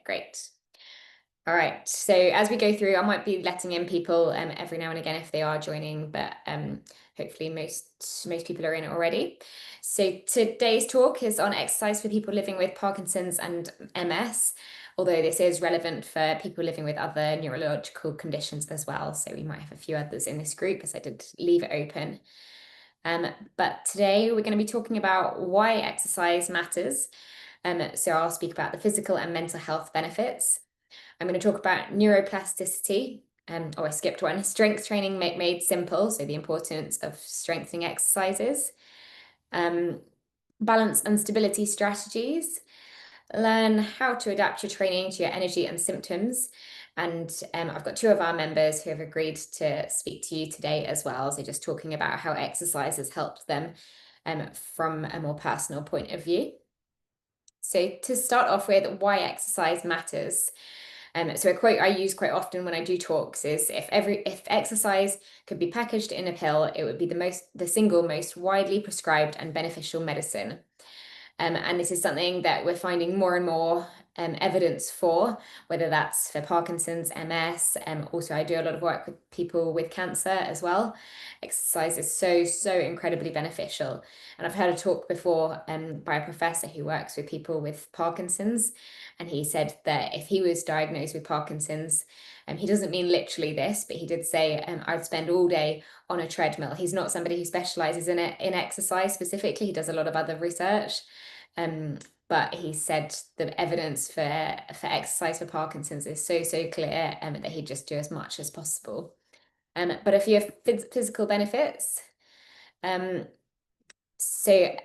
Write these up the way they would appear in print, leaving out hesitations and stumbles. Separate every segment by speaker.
Speaker 1: Great. All right. So as we go through, I might be letting in people every now and again if they are joining, but hopefully most people are in already. So today's talk is on exercise for people living with Parkinson's and MS, although this is relevant for people living with other neurological conditions as well. So we might have a few others in this group, as I did leave it open. But today we're going to be talking about why exercise matters. So I'll speak about the physical and mental health benefits. I'm going to talk about neuroplasticity. I skipped one. Strength training made simple, so the importance of strengthening exercises. Balance and stability strategies. Learn how to adapt your training to your energy and symptoms. And I've got two of our members who have agreed to speak to you today as well. So just talking about how exercise has helped them from a more personal point of view. So to start off with, why exercise matters. So a quote I use quite often when I do talks is if exercise could be packaged in a pill, it would be the single most widely prescribed and beneficial medicine. And this is something that we're finding more and more evidence for, whether that's for Parkinson's, MS. Also, I do a lot of work with people with cancer as well. Exercise is so incredibly beneficial. And I've heard a talk before by a professor who works with people with Parkinson's. And he said that if he was diagnosed with Parkinson's, he doesn't mean literally this, but he did say, I'd spend all day on a treadmill. He's not somebody who specializes in exercise specifically. He does a lot of other research. But he said the evidence for exercise for Parkinson's is so clear that he'd just do as much as possible. But a few physical benefits. So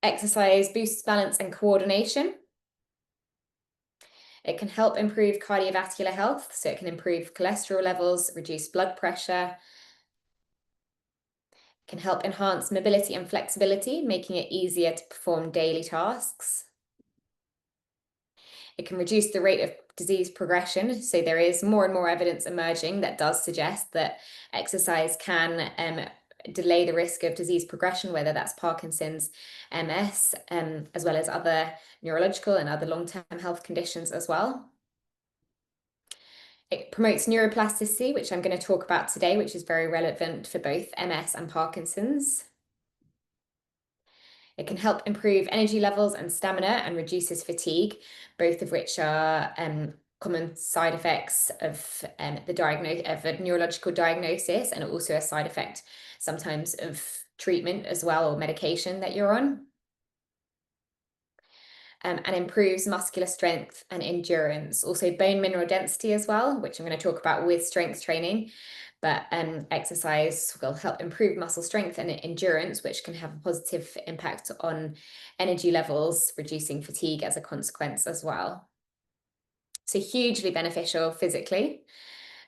Speaker 1: exercise boosts balance and coordination. It can help improve cardiovascular health, so it can improve cholesterol levels, reduce blood pressure. It can help enhance mobility and flexibility, making it easier to perform daily tasks. It can reduce the rate of disease progression. So there is more and more evidence emerging that does suggest that exercise can delay the risk of disease progression, whether that's Parkinson's, MS, as well as other neurological and other long-term health conditions as well. It promotes neuroplasticity, which I'm going to talk about today, which is very relevant for both MS and Parkinson's. It can help improve energy levels and stamina and reduces fatigue, both of which are common side effects of a neurological diagnosis, and also a side effect sometimes of treatment as well, or medication that you're on. And improves muscular strength and endurance. Also bone mineral density as well, which I'm going to talk about with strength training. But exercise will help improve muscle strength and endurance, which can have a positive impact on energy levels, reducing fatigue as a consequence as well. So hugely beneficial physically.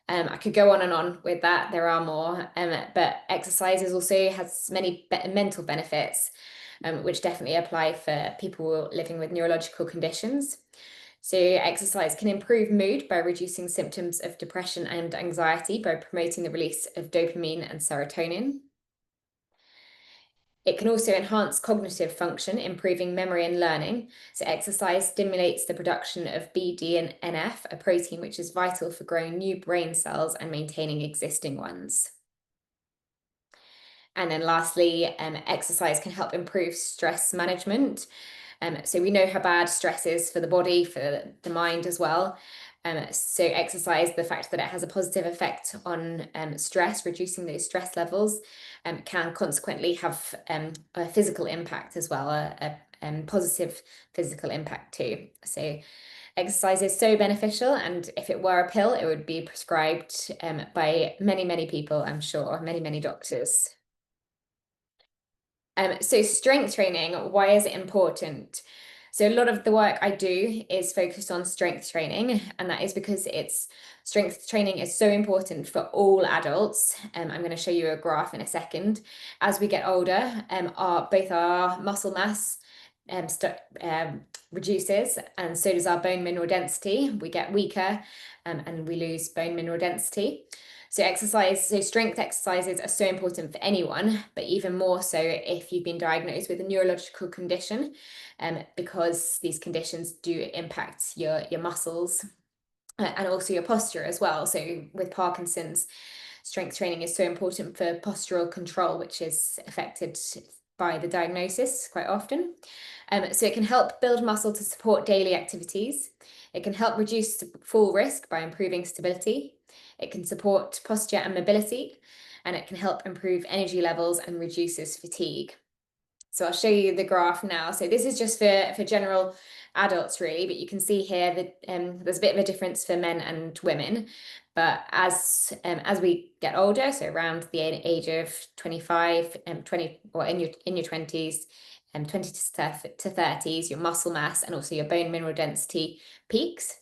Speaker 1: I could go on and on with that. There are more, but exercise also has many mental benefits, which definitely apply for people living with neurological conditions. So exercise can improve mood by reducing symptoms of depression and anxiety by promoting the release of dopamine and serotonin. It can also enhance cognitive function, improving memory and learning. So exercise stimulates the production of BDNF, a protein which is vital for growing new brain cells and maintaining existing ones. And then lastly, exercise can help improve stress management. So we know how bad stress is for the body, for the mind as well. So exercise, the fact that it has a positive effect on stress, reducing those stress levels, can consequently have a physical impact as well, a positive physical impact too. So exercise is so beneficial, and if it were a pill, it would be prescribed by many people, I'm sure, many doctors. So strength training, why is it important? So a lot of the work I do is focused on strength training, and that is because strength training is so important for all adults. I'm going to show you a graph in a second. As we get older, both our muscle mass reduces, and so does our bone mineral density. We get weaker and we lose bone mineral density. So strength exercises are so important for anyone, but even more so if you've been diagnosed with a neurological condition, because these conditions do impact your muscles and also your posture as well. So with Parkinson's, strength training is so important for postural control, which is affected by the diagnosis quite often. So it can help build muscle to support daily activities. It can help reduce fall risk by improving stability. It can support posture and mobility, and it can help improve energy levels and reduces fatigue. So I'll show you the graph now. So this is just for general adults really, but you can see here that there's a bit of a difference for men and women. But as we get older, so around the age of 25, 20, or in your 20s, 20 to 30s, your muscle mass and also your bone mineral density peaks.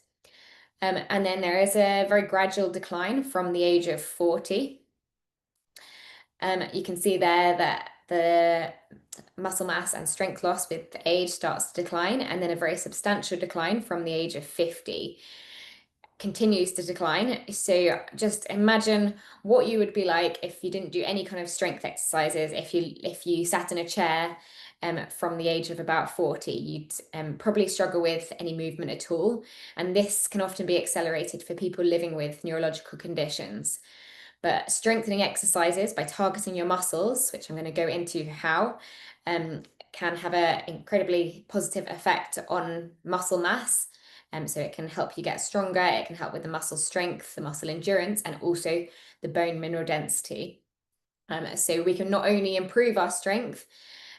Speaker 1: And then there is a very gradual decline from the age of 40. You can see there that the muscle mass and strength loss with age starts to decline, and then a very substantial decline from the age of 50 continues to decline. So just imagine what you would be like if you didn't do any kind of strength exercises. If you sat in a chair from the age of about 40, you'd probably struggle with any movement at all. And this can often be accelerated for people living with neurological conditions. But strengthening exercises by targeting your muscles, which I'm going to go into how, can have an incredibly positive effect on muscle mass. So it can help you get stronger, it can help with the muscle strength, the muscle endurance, and also the bone mineral density. So we can not only improve our strength,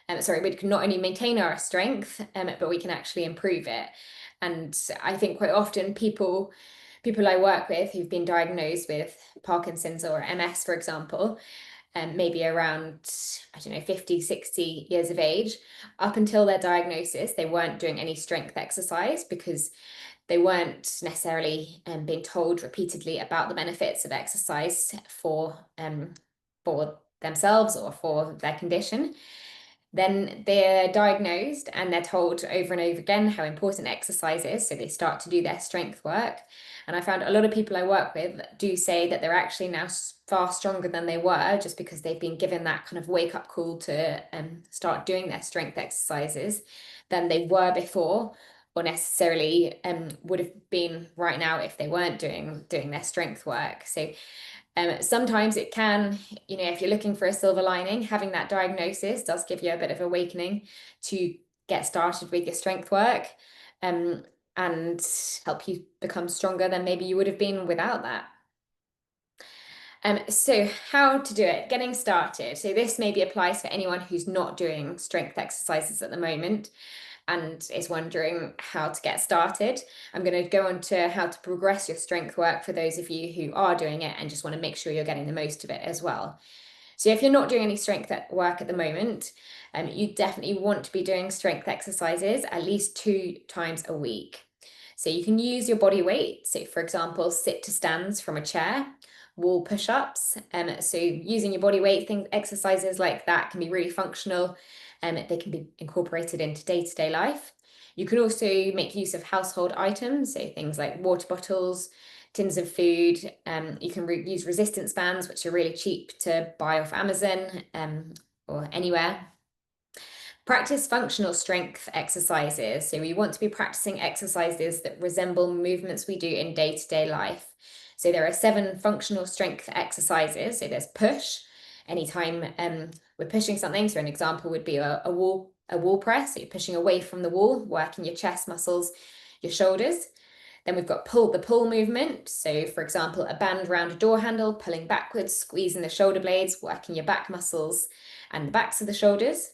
Speaker 1: we can not only maintain our strength, but we can actually improve it. And I think quite often people I work with who've been diagnosed with Parkinson's or MS, for example, maybe around, I don't know, 50, 60 years of age, up until their diagnosis, they weren't doing any strength exercise because they weren't necessarily being told repeatedly about the benefits of exercise for themselves or for their condition. Then they're diagnosed and they're told over and over again how important exercise is. So they start to do their strength work. And I found a lot of people I work with do say that they're actually now far stronger than they were just because they've been given that kind of wake up call to start doing their strength exercises than they were before, or necessarily would have been right now if they weren't doing their strength work. So sometimes it can, if you're looking for a silver lining, having that diagnosis does give you a bit of awakening to get started with your strength work and help you become stronger than maybe you would have been without that. So how to do it, getting started. So this maybe applies for anyone who's not doing strength exercises at the moment and is wondering how to get started. I'm going to go on to how to progress your strength work for those of you who are doing it and just want to make sure you're getting the most of it as well. So if you're not doing any strength work at the moment, you definitely want to be doing strength exercises at least 2 times a week. So you can use your body weight. So for example, sit to stands from a chair, wall push-ups. So using your body weight, exercises like that can be really functional. They can be incorporated into day-to-day life. You can also make use of household items, so things like water bottles, tins of food. You can use resistance bands, which are really cheap to buy off Amazon or anywhere. Practice functional strength exercises. So we want to be practicing exercises that resemble movements we do in day-to-day life. So there are 7 functional strength exercises. So there's push. Anytime we're pushing something, so an example would be a wall press. So you're pushing away from the wall, working your chest muscles, your shoulders. Then we've got the pull movement. So for example, a band around a door handle, pulling backwards, squeezing the shoulder blades, working your back muscles and the backs of the shoulders.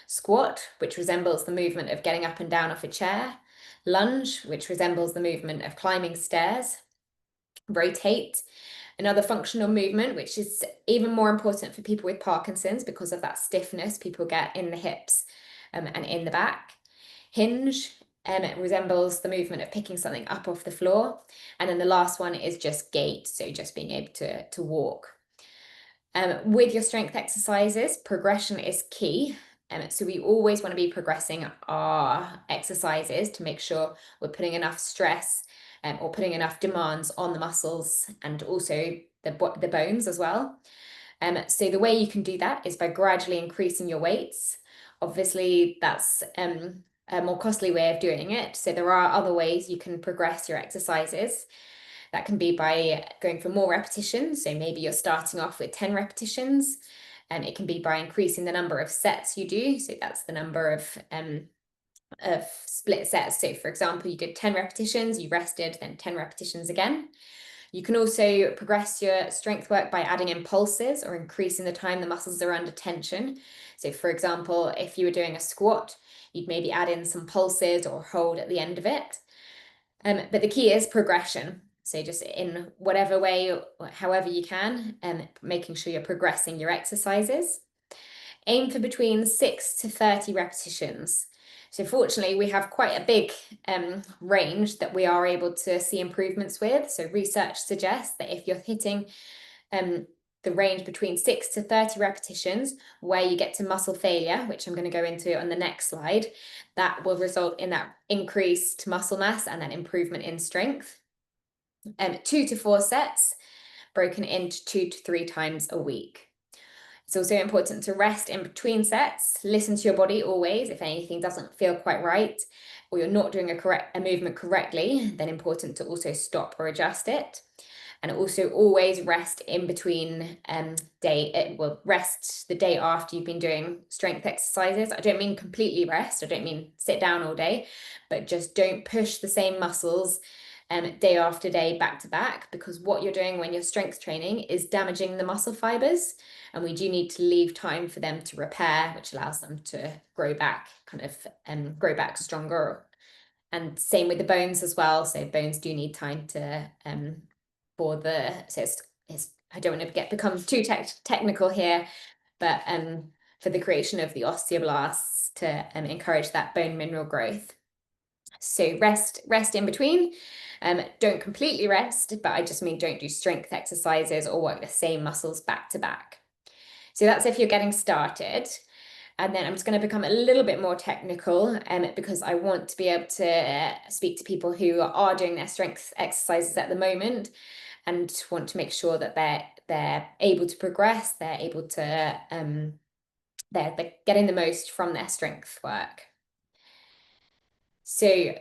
Speaker 1: Squat, which resembles the movement of getting up and down off a chair. Lunge, which resembles the movement of climbing stairs. Rotate, another functional movement, which is even more important for people with Parkinson's because of that stiffness people get in the hips and in the back. Hinge, it resembles the movement of picking something up off the floor. And then the last one is just gait, so just being able to walk. With your strength exercises, progression is key. So we always want to be progressing our exercises to make sure we're putting enough stress or putting enough demands on the muscles and also the bones as well. So the way you can do that is by gradually increasing your weights. Obviously, that's a more costly way of doing it. So there are other ways you can progress your exercises. That can be by going for more repetitions. So maybe you're starting off with 10 repetitions. It can be by increasing the number of sets you do. So that's the number of split sets. So for example, you did 10 repetitions, you rested, then 10 repetitions again. You can also progress your strength work by adding in pulses or increasing the time the muscles are under tension. So for example, if you were doing a squat, you'd maybe add in some pulses or hold at the end of it. But the key is progression. So just in whatever way, however you can, making sure you're progressing your exercises. Aim for between 6 to 30 repetitions. So fortunately, we have quite a big range that we are able to see improvements with. So research suggests that if you're hitting the range between 6 to 30 repetitions, where you get to muscle failure, which I'm going to go into on the next slide, that will result in that increased muscle mass and that improvement in strength. 2 to 4 sets, broken into 2 to 3 times a week. It's also important to rest in between sets. Listen to your body always. If anything doesn't feel quite right, or you're not doing a movement correctly, then important to also stop or adjust it. And also always rest in between rest the day after you've been doing strength exercises. I don't mean completely rest. I don't mean sit down all day, but just don't push the same muscles day after day, back to back, because what you're doing when you're strength training is damaging the muscle fibers, and we do need to leave time for them to repair, which allows them to grow back, grow back stronger. And same with the bones as well. So bones do need time to I don't want to become too technical here, but for the creation of the osteoblasts to encourage that bone mineral growth. So rest in between. Don't completely rest, but I just mean don't do strength exercises or work the same muscles back to back. So that's if you're getting started. And then I'm just going to become a little bit more technical because I want to be able to speak to people who are doing their strength exercises at the moment and want to make sure that they're able to progress, they're able to they're getting the most from their strength work. So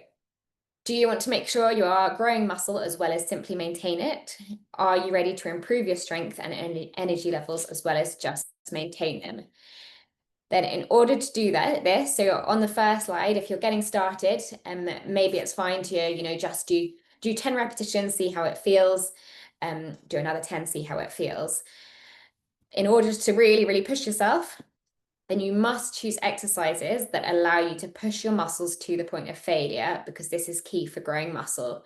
Speaker 1: do you want to make sure you are growing muscle as well as simply maintain it? Are you ready to improve your strength and energy levels as well as just maintain them? Then in order to do so on the first slide, if you're getting started, maybe it's fine to, just do 10 repetitions, see how it feels, do another 10, see how it feels. In order to really, really push yourself, then you must choose exercises that allow you to push your muscles to the point of failure, because this is key for growing muscle.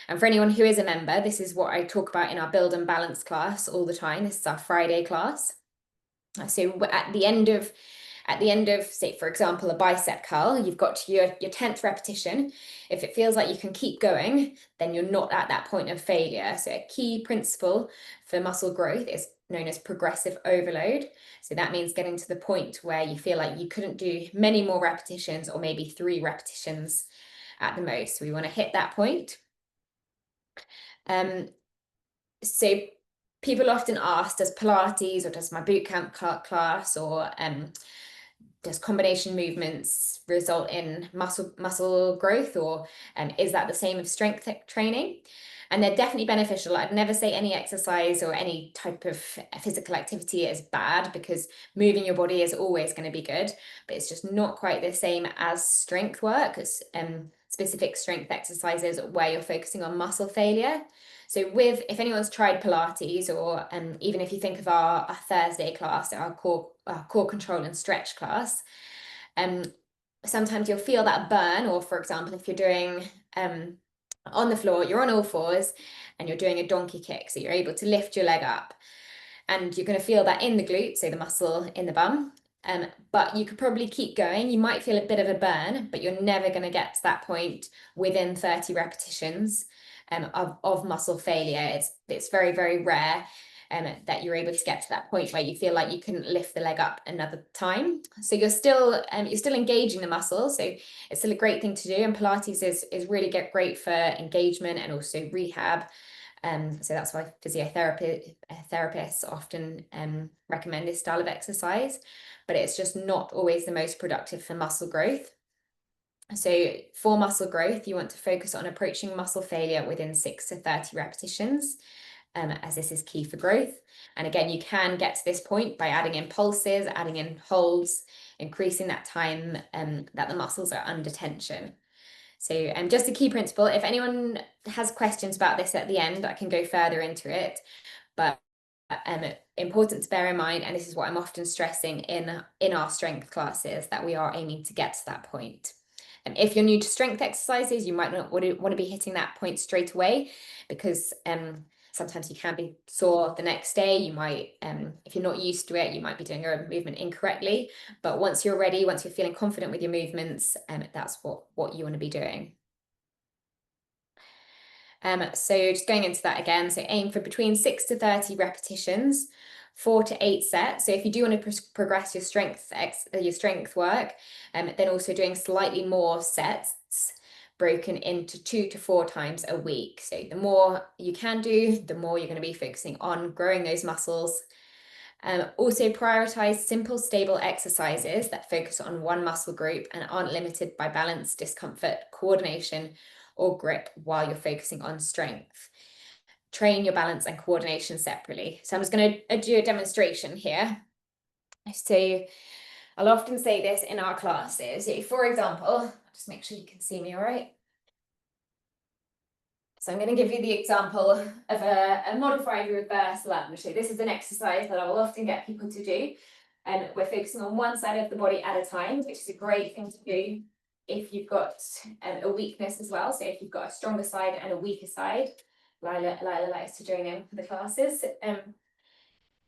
Speaker 1: And for anyone who is a member, this is what I talk about in our Build and Balance class all the time. This is our Friday class. So at the end of, say, for example, a bicep curl, you've got to your 10th repetition. If it feels like you can keep going, then you're not at that point of failure. So a key principle for muscle growth is known as progressive overload. So that means getting to the point where you feel like you couldn't do many more repetitions, or maybe 3 repetitions at the most. So we want to hit that point. So people often ask, does Pilates or does my bootcamp class or does combination movements result in muscle growth, or is that the same as strength training? And they're definitely beneficial. I'd never say any exercise or any type of physical activity is bad, because moving your body is always going to be good, but it's just not quite the same as strength work, as specific strength exercises where you're focusing on muscle failure. So if anyone's tried Pilates, or even if you think of our Thursday class, our core control and stretch class, sometimes you'll feel that burn. Or for example, if you're doing on the floor, you're on all fours and you're doing a donkey kick, so you're able to lift your leg up, and you're going to feel that in the glute, so the muscle in the bum. But you could probably keep going. You might feel a bit of a burn, but you're never going to get to that point within 30 repetitions of muscle failure. It's very, very rare. that you're able to get to that point where you feel like you couldn't lift the leg up another time. So you're still engaging the muscles. So it's still a great thing to do. And Pilates is really great for engagement and also rehab. So that's why therapists often recommend this style of exercise, but it's just not always the most productive for muscle growth. So for muscle growth, you want to focus on approaching muscle failure within 6 to 30 repetitions, as this is key for growth. And again, you can get to this point by adding in pulses, adding in holds, increasing that time that the muscles are under tension. So just a key principle, if anyone has questions about this at the end, I can go further into it. But important to bear in mind, and this is what I'm often stressing in our strength classes, that we are aiming to get to that point. And if you're new to strength exercises, you might not want to be hitting that point straight away, because sometimes you can be sore the next day. You might, if you're not used to it, you might be doing a movement incorrectly. But once you're ready, once you're feeling confident with your movements, that's what you want to be doing. So just going into that again, so aim for between 6 to 30 repetitions, 4 to 8 sets. So if you do want to progress your strength work, then also doing slightly more sets broken into 2 to 4 times a week. So the more you can do, the more you're going to be focusing on growing those muscles. Also prioritize simple, stable exercises that focus on one muscle group and aren't limited by balance, discomfort, coordination, or grip while you're focusing on strength. Train your balance and coordination separately. So I'm just going to do a demonstration here. So I'll often say this in our classes. For example, just make sure you can see me all right. So I'm going to give you the example of a modified reverse lunge. So this is an exercise that I will often get people to do. And we're focusing on one side of the body at a time, which is a great thing to do if you've got a weakness as well. So if you've got a stronger side and a weaker side, Lila likes to join in for the classes.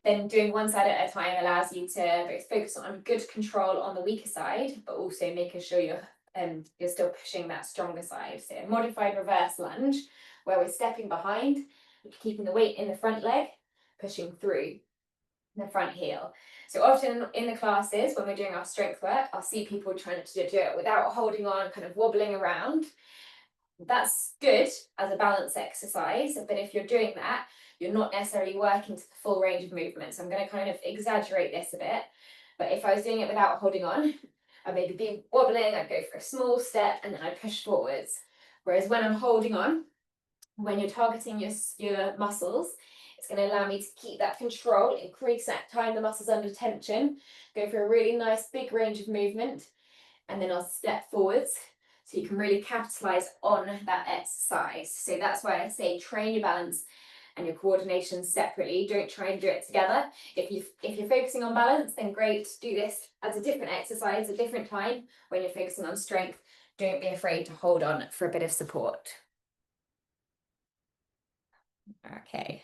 Speaker 1: Then doing one side at a time allows you to both focus on good control on the weaker side, but also making sure you're still pushing that stronger side. So a modified reverse lunge, where we're stepping behind, keeping the weight in the front leg, pushing through the front heel. So often in the classes, when we're doing our strength work, I'll see people trying to do it without holding on, kind of wobbling around. That's good as a balance exercise, but if you're doing that, you're not necessarily working to the full range of movement. So I'm going to kind of exaggerate this a bit. But if I was doing it without holding on, I'd maybe be wobbling, I'd go for a small step, and then I'd push forwards. Whereas when I'm holding on, when you're targeting your muscles, it's going to allow me to keep that control, increase that time the muscles under tension, go for a really nice big range of movement, and then I'll step forwards. So you can really capitalize on that exercise. So that's why I say train your balance and your coordination separately. Don't try and do it together. If you're focusing on balance, then great, do this as a different exercise, a different time. When you're focusing on strength, don't be afraid to hold on for a bit of support. Okay.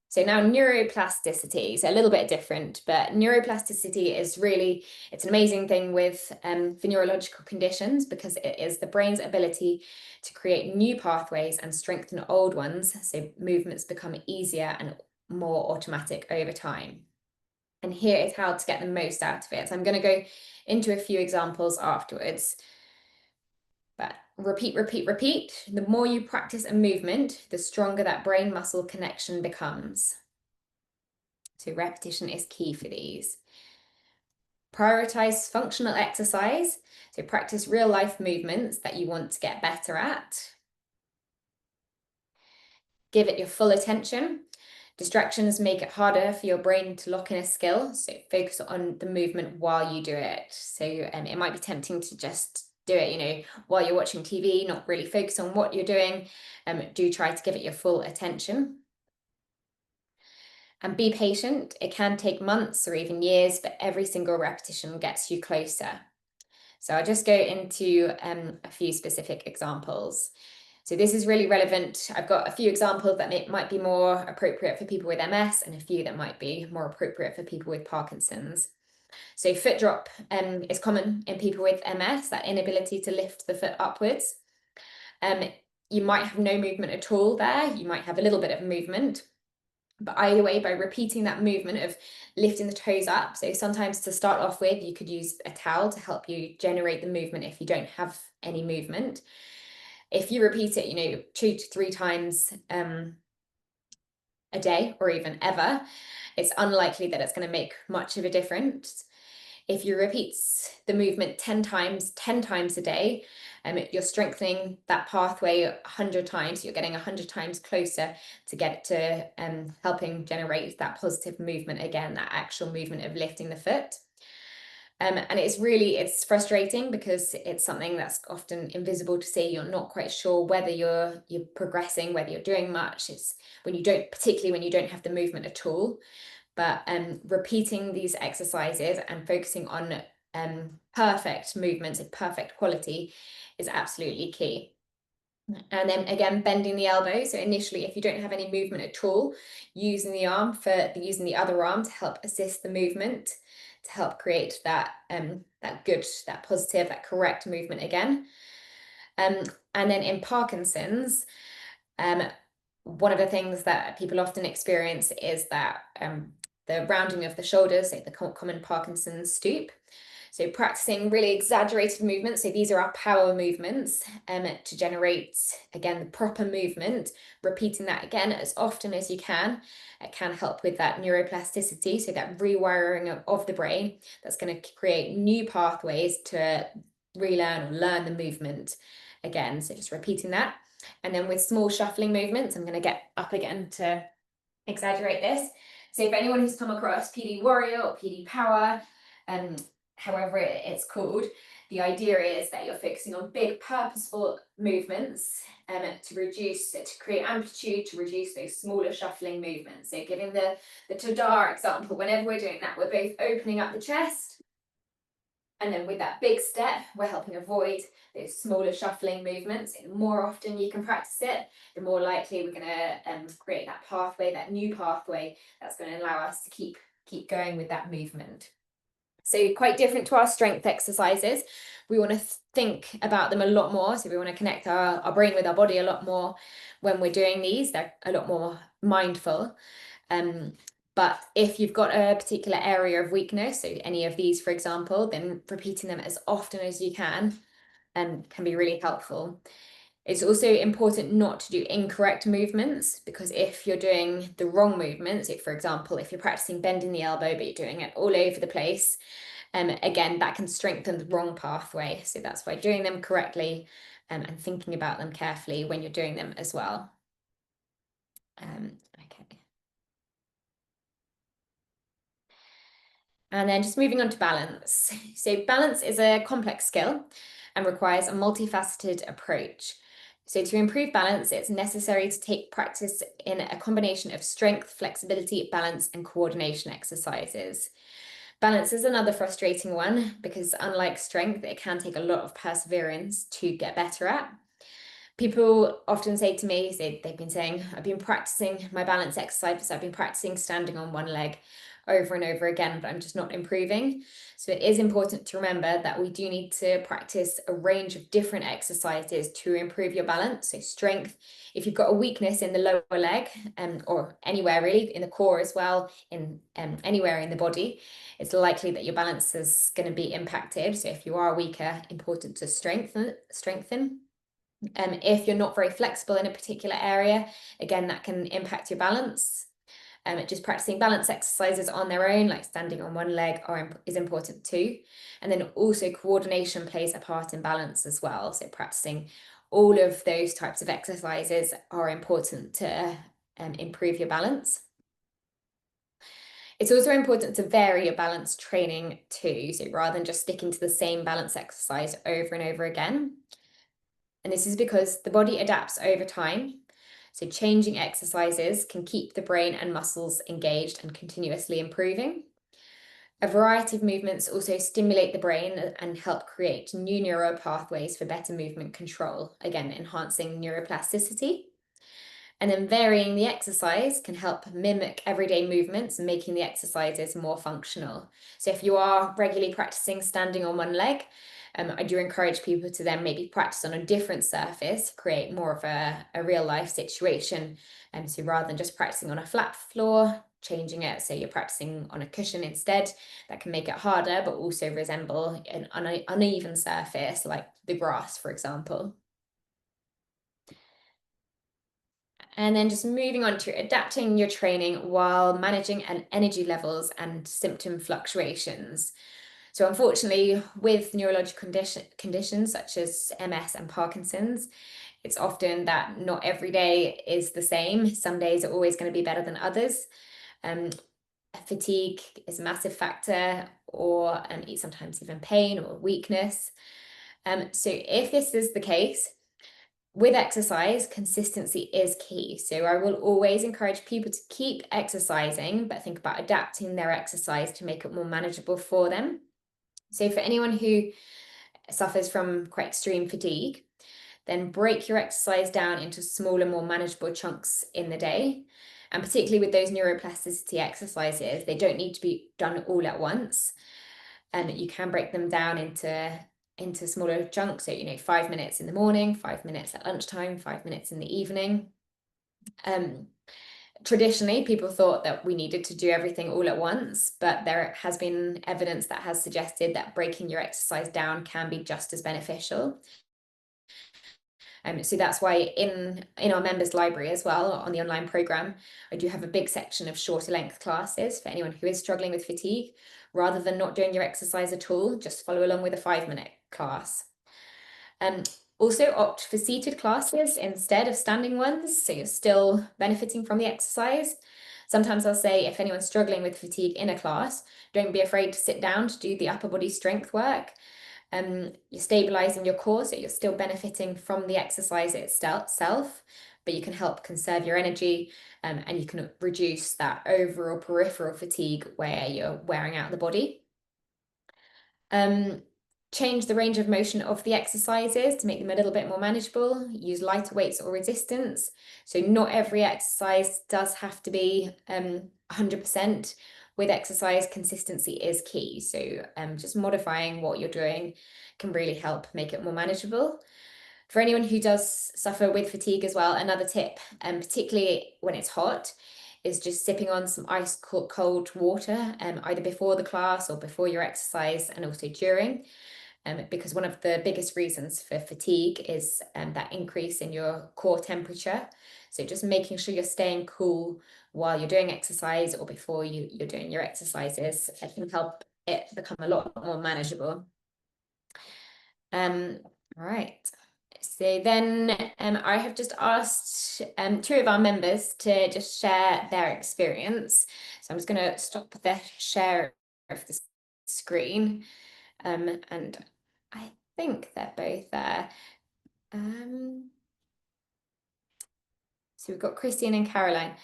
Speaker 1: So now neuroplasticity, so a little bit different, but neuroplasticity is really, it's an amazing thing with for neurological conditions, because it is the brain's ability to create new pathways and strengthen old ones, so movements become easier and more automatic over time. And here is how to get the most out of it. So I'm going to go into a few examples afterwards. But repeat, repeat, repeat. The more you practice a movement, the stronger that brain muscle connection becomes. So repetition is key for these. Prioritize functional exercise. So practice real life movements that you want to get better at. Give it your full attention. Distractions make it harder for your brain to lock in a skill. So focus on the movement while you do it. So it might be tempting to just do it, while you're watching TV, not really focus on what you're doing. Do try to give it your full attention. And be patient. It can take months or even years, but every single repetition gets you closer. So I'll just go into a few specific examples. So this is really relevant. I've got a few examples that might be more appropriate for people with MS and a few that might be more appropriate for people with Parkinson's. So foot drop is common in people with MS, that inability to lift the foot upwards. You might have no movement at all there. You might have a little bit of movement. But either way, by repeating that movement of lifting the toes up, so sometimes to start off with, you could use a towel to help you generate the movement if you don't have any movement. If you repeat it, 2 to 3 times a day or even ever, it's unlikely that it's going to make much of a difference. If you repeat the movement 10 times a day, you're strengthening that pathway 100 times. You're getting 100 times closer to get to helping generate that positive movement again, that actual movement of lifting the foot. And it's frustrating because it's something that's often invisible to see. You're not quite sure whether you're progressing, whether you're doing much. It's particularly when you don't have the movement at all. But repeating these exercises and focusing on perfect movements and perfect quality is absolutely key. And then again, bending the elbow. So initially, if you don't have any movement at all, using the other arm to help assist the movement, to help create that positive, that correct movement again. And then in Parkinson's, one of the things that people often experience is that the rounding of the shoulders, like the common Parkinson's stoop. So practicing really exaggerated movements. So these are our power movements to generate, again, the proper movement. Repeating that again as often as you can. It can help with that neuroplasticity, so that rewiring of the brain that's going to create new pathways to relearn or learn the movement again. So just repeating that. And then with small shuffling movements, I'm going to get up again to exaggerate this. So for anyone who's come across PD Warrior or PD Power, however it's called, the idea is that you're focusing on big purposeful movements to create amplitude, to reduce those smaller shuffling movements. So giving the Tadar example, whenever we're doing that, we're both opening up the chest, and then with that big step, we're helping avoid those smaller shuffling movements. And the more often you can practice it, the more likely we're going to create that pathway, that new pathway that's going to allow us to keep going with that movement. So quite different to our strength exercises. We want to think about them a lot more. So we want to connect our brain with our body a lot more when we're doing these. They're a lot more mindful. But if you've got a particular area of weakness, so any of these, for example, then repeating them as often as you can be really helpful. It's also important not to do incorrect movements, because if you're doing the wrong movements, for example, if you're practicing bending the elbow, but you're doing it all over the place, again, that can strengthen the wrong pathway. So that's why doing them correctly and thinking about them carefully when you're doing them as well. Okay. And then just moving on to balance. So balance is a complex skill and requires a multifaceted approach. So to improve balance, it's necessary to take practice in a combination of strength, flexibility, balance, and coordination exercises. Balance is another frustrating one because unlike strength, it can take a lot of perseverance to get better at. People often say to me, they've been saying, I've been practicing my balance exercises, I've been practicing standing on one leg over and over again, but I'm just not improving. So it is important to remember that we do need to practice a range of different exercises to improve your balance. So strength, if you've got a weakness in the lower leg or anywhere really, in the core as well, in anywhere in the body, it's likely that your balance is going to be impacted. So if you are weaker, important to strengthen. If you're not very flexible in a particular area, again, that can impact your balance. Just practicing balance exercises on their own, like standing on one leg, is important too. And then also coordination plays a part in balance as well. So practicing all of those types of exercises are important to improve your balance. It's also important to vary your balance training too. So rather than just sticking to the same balance exercise over and over again. And this is because the body adapts over time. So changing exercises can keep the brain and muscles engaged and continuously improving. A variety of movements also stimulate the brain and help create new neural pathways for better movement control, again, enhancing neuroplasticity. And then varying the exercise can help mimic everyday movements, making the exercises more functional. So if you are regularly practicing standing on one leg, I do encourage people to then maybe practice on a different surface, create more of a real life situation. So rather than just practicing on a flat floor, changing it so you're practicing on a cushion instead. That can make it harder, but also resemble an uneven surface like the grass, for example. And then just moving on to adapting your training while managing energy levels and symptom fluctuations. So unfortunately, with neurological conditions such as MS and Parkinson's, it's often that not every day is the same. Some days are always going to be better than others. Fatigue is a massive factor, or sometimes even pain or weakness. So if this is the case, with exercise, consistency is key. So I will always encourage people to keep exercising, but think about adapting their exercise to make it more manageable for them. So for anyone who suffers from quite extreme fatigue, then break your exercise down into smaller, more manageable chunks in the day. And particularly with those neuroplasticity exercises, they don't need to be done all at once. And you can break them down into smaller chunks. So, 5 minutes in the morning, 5 minutes at lunchtime, 5 minutes in the evening. Traditionally, people thought that we needed to do everything all at once, but there has been evidence that has suggested that breaking your exercise down can be just as beneficial. So that's why in our members library as well, on the online program, I do have a big section of shorter length classes for anyone who is struggling with fatigue. Rather than not doing your exercise at all, just follow along with a 5-minute class. Also opt for seated classes instead of standing ones, so you're still benefiting from the exercise. Sometimes I'll say, if anyone's struggling with fatigue in a class, don't be afraid to sit down to do the upper body strength work. You're stabilizing your core, so you're still benefiting from the exercise itself, but you can help conserve your energy, and you can reduce that overall peripheral fatigue where you're wearing out the body. Change the range of motion of the exercises to make them a little bit more manageable. Use lighter weights or resistance. So not every exercise does have to be 100%. With exercise, consistency is key. So just modifying what you're doing can really help make it more manageable. For anyone who does suffer with fatigue as well, another tip, particularly when it's hot, is just sipping on some ice cold water, either before the class or before your exercise, and also during. Because one of the biggest reasons for fatigue is that increase in your core temperature. So just making sure you're staying cool while you're doing exercise or before you're doing your exercises, it can help it become a lot more manageable. All right. So then I have just asked 2 of our members to just share their experience. So I'm just going to stop the share of the screen. And I think they're both there. So we've got Christine and Caroline.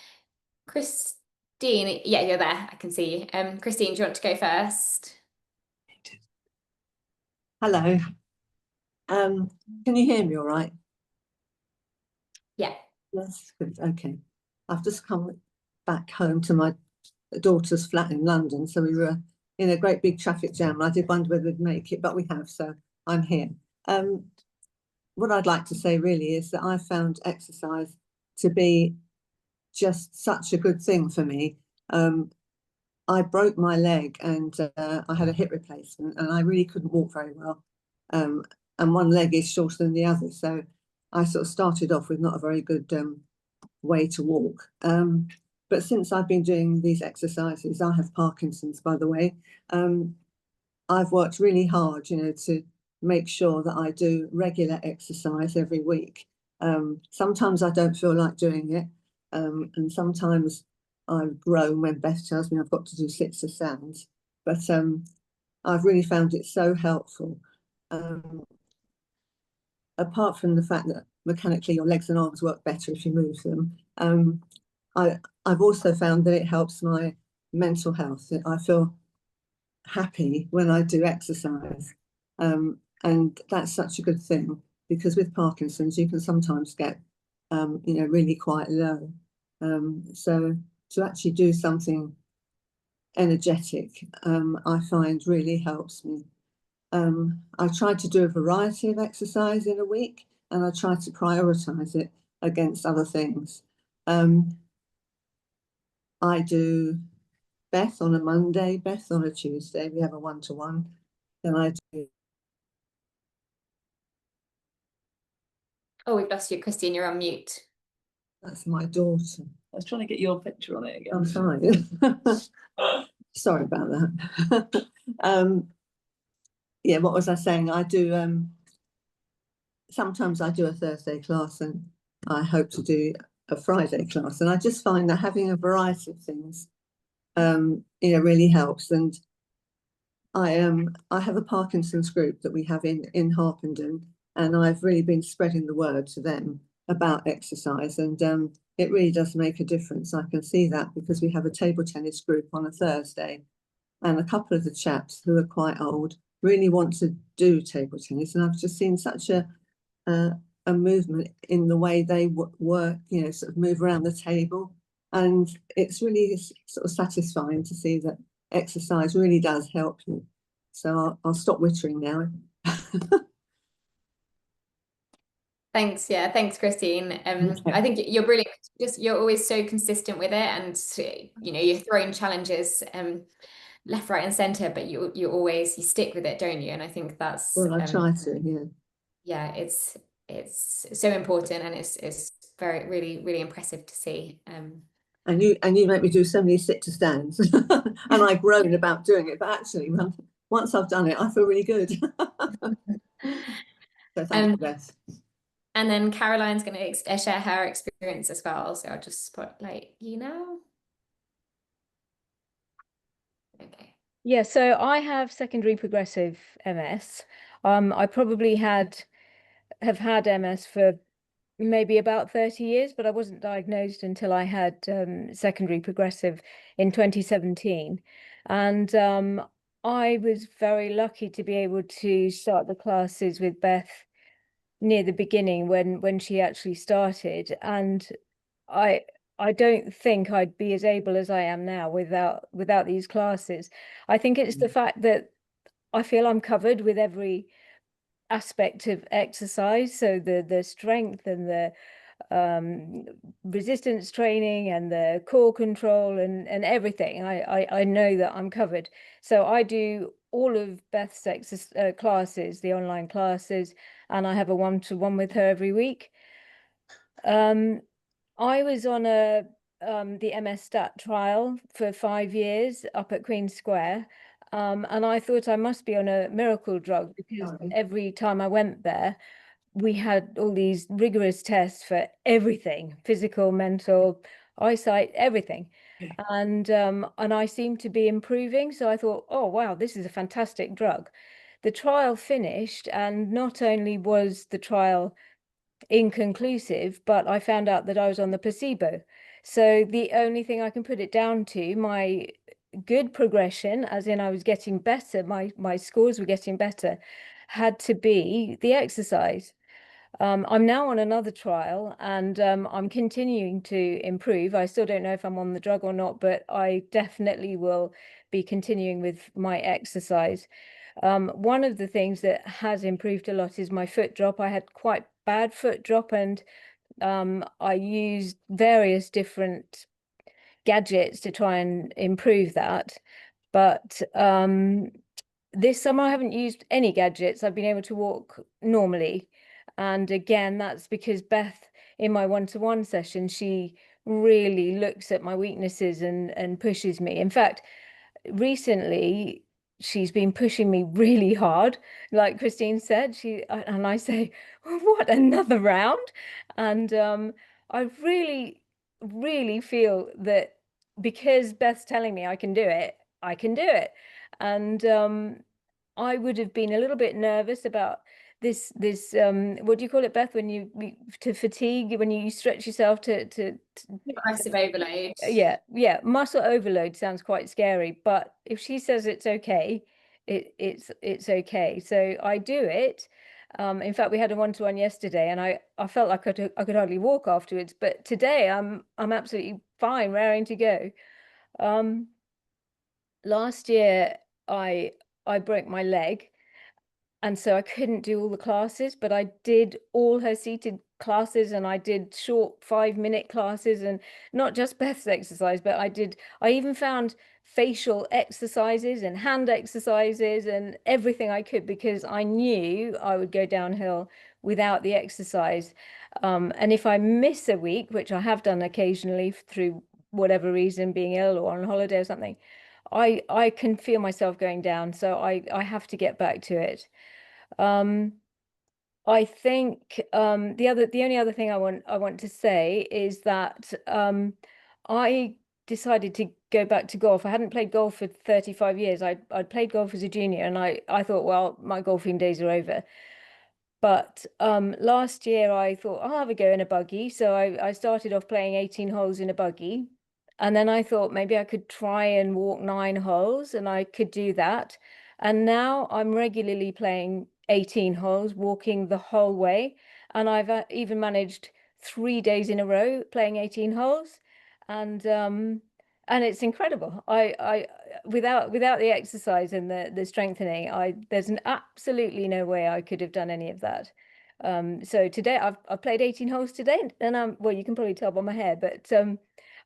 Speaker 1: Christine, yeah, you're there. I can see you. Christine, do you want to go first?
Speaker 2: Hello. Can you hear me all right?
Speaker 1: Yeah.
Speaker 2: Yes, good. Okay. I've just come back home to my daughter's flat in London, so we were in a great big traffic jam. I did wonder whether we'd make it, but we have, so I'm here. What I'd like to say really is that I found exercise to be just such a good thing for me. I broke my leg and I had a hip replacement, and I really couldn't walk very well. And one leg is shorter than the other, so I sort of started off with not a very good way to walk. But since I've been doing these exercises, I have Parkinson's, by the way. I've worked really hard, to make sure that I do regular exercise every week. Sometimes I don't feel like doing it, and sometimes I groan when Beth tells me I've got to do sits of sounds. But I've really found it so helpful. Apart from the fact that mechanically your legs and arms work better if you move them, I've also found that it helps my mental health. I feel happy when I do exercise, and that's such a good thing, because with Parkinson's you can sometimes get really quite low, so to actually do something energetic, I find really helps me. I try to do a variety of exercise in a week, and I try to prioritize it against other things. I do Beth on a Monday, Beth on a Tuesday. We have a one-to-one. Then I do.
Speaker 1: Oh, we've lost you, Christine. You're on mute.
Speaker 2: That's my daughter.
Speaker 3: I was trying to get your picture on it again.
Speaker 2: I'm sorry. Sorry about that. Yeah, what was I saying? I do. Sometimes I do a Thursday class, and I hope to do a Friday class. And I just find that having a variety of things, really helps. And I have a Parkinson's group that we have in Harpenden, and I've really been spreading the word to them about exercise, and it really does make a difference. I can see that because we have a table tennis group on a Thursday, and a couple of the chaps who are quite old really want to do table tennis, and I've just seen such a movement in the way they work, sort of move around the table, and it's really sort of satisfying to see that exercise really does help you. So I'll stop wittering now.
Speaker 1: Thanks. Yeah, thanks, Christine.
Speaker 2: Okay.
Speaker 1: I think you're brilliant. You're always so consistent with it, and you're throwing challenges left, right, and center, but you stick with it, don't you? And I think that's
Speaker 2: Well, I try to,
Speaker 1: yeah, it's so important, and it's very really impressive to see.
Speaker 2: And you make me do so many sit to stands, and I groan about doing it, but actually, once I've done it, I feel really good. So thank you, Beth.
Speaker 1: And then Caroline's going to share her experience as well. So I'll just spotlight you now. Okay.
Speaker 4: Yeah, so I have secondary progressive MS. I probably have had MS for maybe about 30 years, but I wasn't diagnosed until I had secondary progressive in 2017. And I was very lucky to be able to start the classes with Beth near the beginning when she actually started, and I don't think I'd be as able as I am now without these classes. I think it's the fact that I feel I'm covered with every aspect of exercise, so the strength and the resistance training and the core control and everything. I know that I'm covered. So I do all of Beth's classes, the online classes, and I have a one-to-one with her every week. I was on the MS Stat trial for 5 years up at Queen Square, and I thought I must be on a miracle drug because every time I went there, we had all these rigorous tests for everything, physical, mental, eyesight, everything. And I seemed to be improving. So I thought, oh, wow, this is a fantastic drug. The trial finished, and not only was the trial inconclusive, but I found out that I was on the placebo. So the only thing I can put it down to, my good progression, as in I was getting better, my scores were getting better, had to be the exercise. I'm now on another trial, and I'm continuing to improve. I still don't know if I'm on the drug or not, but I definitely will be continuing with my exercise. One of the things that has improved a lot is my foot drop. I had quite bad foot drop, and I used various different gadgets to try and improve that. But this summer I haven't used any gadgets. I've been able to walk normally. And again, that's because Beth, in my one-to-one session, she really looks at my weaknesses and pushes me. In fact, recently she's been pushing me really hard, like Christine said. And I say, what, another round? And I really feel that because Beth's telling me I can do it, I can do it. And I would have been a little bit nervous about this what do you call it, Beth, when you to fatigue, when you stretch yourself to
Speaker 1: Progressive overload.
Speaker 4: Yeah, muscle overload sounds quite scary, but if she says it's okay, it's okay. So I do it. In fact, we had a one-to-one yesterday, and I felt like I could hardly walk afterwards, but today I'm absolutely fine, raring to go. Last year I broke my leg, and so I couldn't do all the classes, but I did all her seated classes, and I did short 5-minute classes, and not just Beth's exercise, but I even found facial exercises and hand exercises and everything I could, because I knew I would go downhill without the exercise. And if I miss a week, which I have done occasionally through whatever reason, being ill or on holiday or something, I can feel myself going down. So I have to get back to it. I think the only other thing I want to say is that I decided to go back to golf. I hadn't played golf for 35 years. I'd played golf as a junior, and I thought, well, my golfing days are over. But last year I thought I'll have a go in a buggy. So I started off playing 18 holes in a buggy. And then I thought maybe I could try and walk 9 holes, and I could do that. And now I'm regularly playing 18 holes, walking the whole way. And I've even managed 3 days in a row playing 18 holes. And it's incredible. I without the exercise and the strengthening, there's absolutely no way I could have done any of that. So today I've played 18 holes today, and well, you can probably tell by my hair, but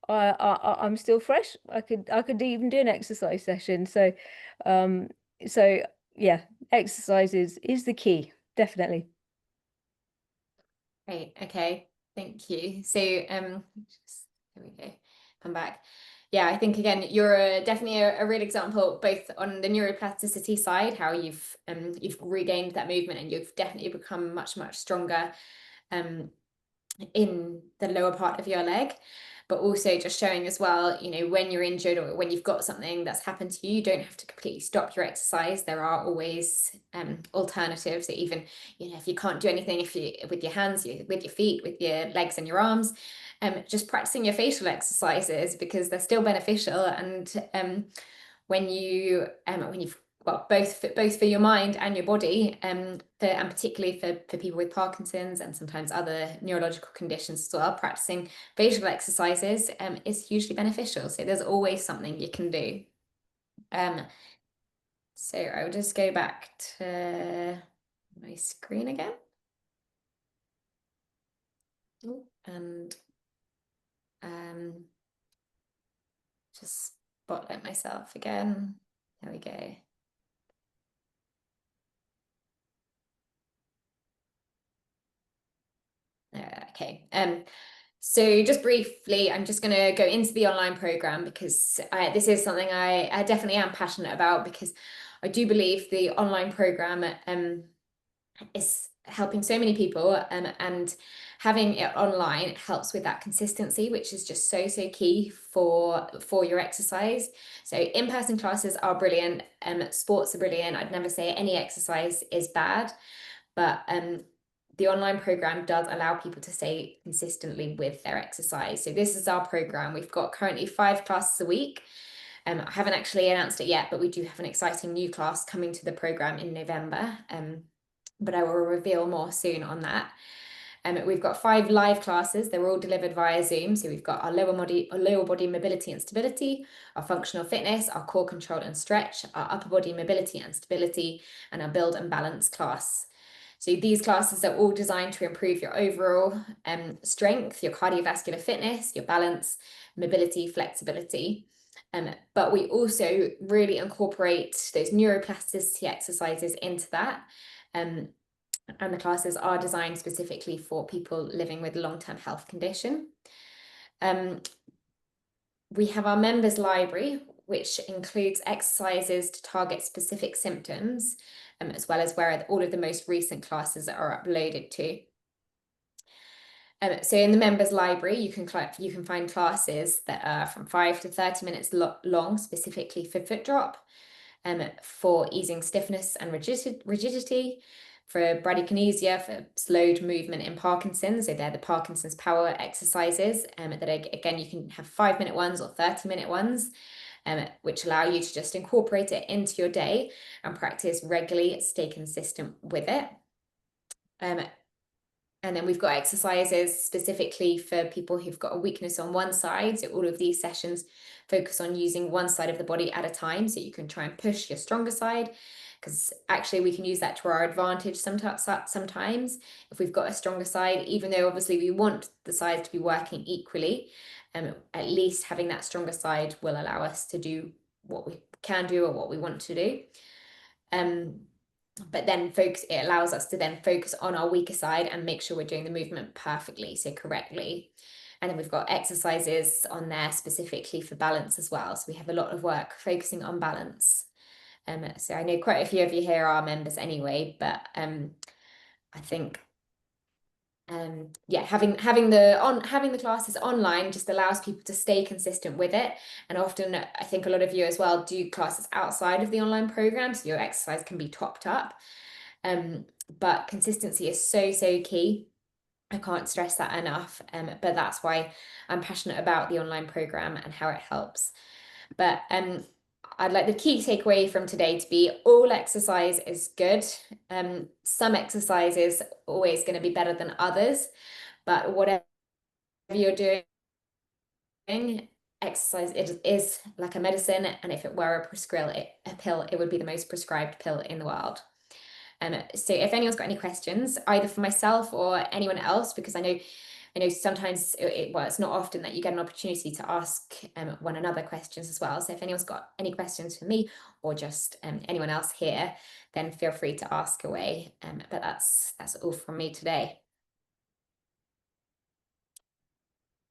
Speaker 4: I'm still fresh. I could even do an exercise session. So yeah, exercise is the key, definitely.
Speaker 1: Great. Okay. Thank you. So there we go. Come back. Yeah, I think again you're definitely a real example, both on the neuroplasticity side, how you've regained that movement, and you've definitely become much stronger in the lower part of your leg, but also just showing as well, you know, when you're injured or when you've got something that's happened to you, you don't have to completely stop your exercise. There are always alternatives. So even, you know, if you can't do anything, if you with your hands, with your feet, with your legs and your arms, just practicing your facial exercises, because they're still beneficial. And when you've well, both for your mind and your body, and particularly for people with Parkinson's and sometimes other neurological conditions as well, practicing facial exercises is hugely beneficial. So there's always something you can do. So I will just go back to my screen again. And just spotlight myself again. There we go. Okay. So just briefly, I'm just going to go into the online program, because this is something I definitely am passionate about, because I do believe the online program is helping so many people, and having it online helps with that consistency, which is just so key for your exercise. So in-person classes are brilliant, sports are brilliant. I'd never say any exercise is bad, but the online program does allow people to stay consistently with their exercise. So this is our program. We've got currently 5 classes a week. I haven't actually announced it yet, but we do have an exciting new class coming to the program in November. But I will reveal more soon on that. We've got 5 live classes. They're all delivered via Zoom. So we've got our lower body mobility and stability, our functional fitness, our core control and stretch, our upper body mobility and stability, and our build and balance class. So these classes are all designed to improve your overall strength, your cardiovascular fitness, your balance, mobility, flexibility. But we also really incorporate those neuroplasticity exercises into that. And the classes are designed specifically for people living with a long-term health condition. We have our members library, which includes exercises to target specific symptoms, as well as where all of the most recent classes are uploaded to. So in the members library, you can find classes that are from 5 to 30 minutes long, specifically for foot drop, for easing stiffness and rigidity, for bradykinesia, for slowed movement in Parkinson's. So they're the Parkinson's power exercises, that again, you can have 5-minute ones or 30-minute ones, which allow you to just incorporate it into your day and practice regularly, stay consistent with it. And then we've got exercises specifically for people who've got a weakness on one side. So all of these sessions focus on using one side of the body at a time. So you can try and push your stronger side, because actually we can use that to our advantage sometimes if we've got a stronger side, even though obviously we want the sides to be working equally. At least having that stronger side will allow us to do what we can do or what we want to do. But then it allows us to then focus on our weaker side and make sure we're doing the movement perfectly, so correctly. And then we've got exercises on there specifically for balance as well. So we have a lot of work focusing on balance. So I know quite a few of you here are members anyway, but I think yeah, having the classes online just allows people to stay consistent with it. And often I think a lot of you as well do classes outside of the online program, so your exercise can be topped up. But consistency is so key. I can't stress that enough. But that's why I'm passionate about the online program and how it helps. But I'd like the key takeaway from today to be all exercise is good. Some exercise is always going to be better than others, but whatever you're doing, exercise is like a medicine, and if it were a pill, it would be the most prescribed pill in the world. So if anyone's got any questions, either for myself or anyone else, because I know sometimes it's not often that you get an opportunity to ask one another questions as well. So if anyone's got any questions for me or just anyone else here, then feel free to ask away. But that's all from me today.